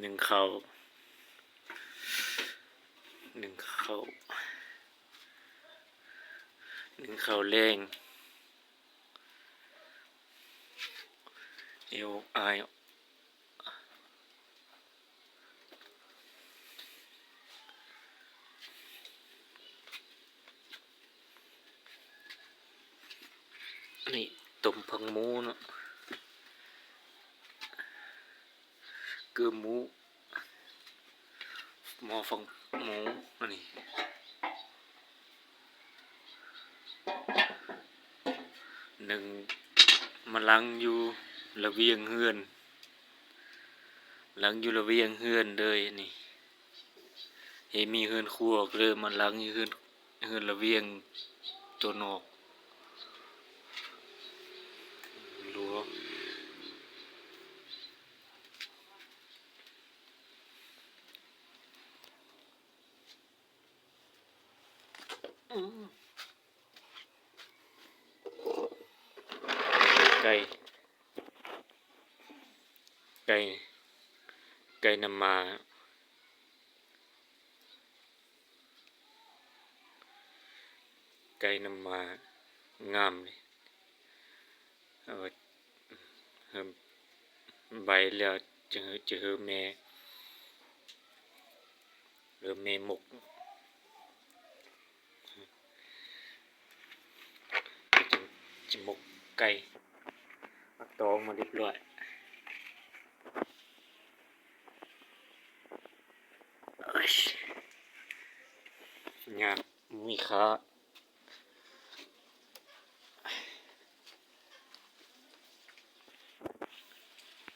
หนึ่งข้าวหนึ่งข้าวหนึ่งข้าวแรงเอวอายนี่ต้มผักหมูเนาะเกลือหมูหม้อฟังหมูอันนี้หนึ่งมาล้างอยู่ระเบียงเฮือนล้างอยู่ระเบียงเฮือนเลยนี่เห็นมีเฮือนครัวก็เลยมาล้างอยู่เฮือนระเบียงตัวนอกรั้วไก่ไก่ไก่นำมาไก่นำมางามเลยเอาเฮิมใบแล้วจะเฮอแม่หรือแม่หมกจะหมกไก่ตองมาเรียบร้อยงามมีขา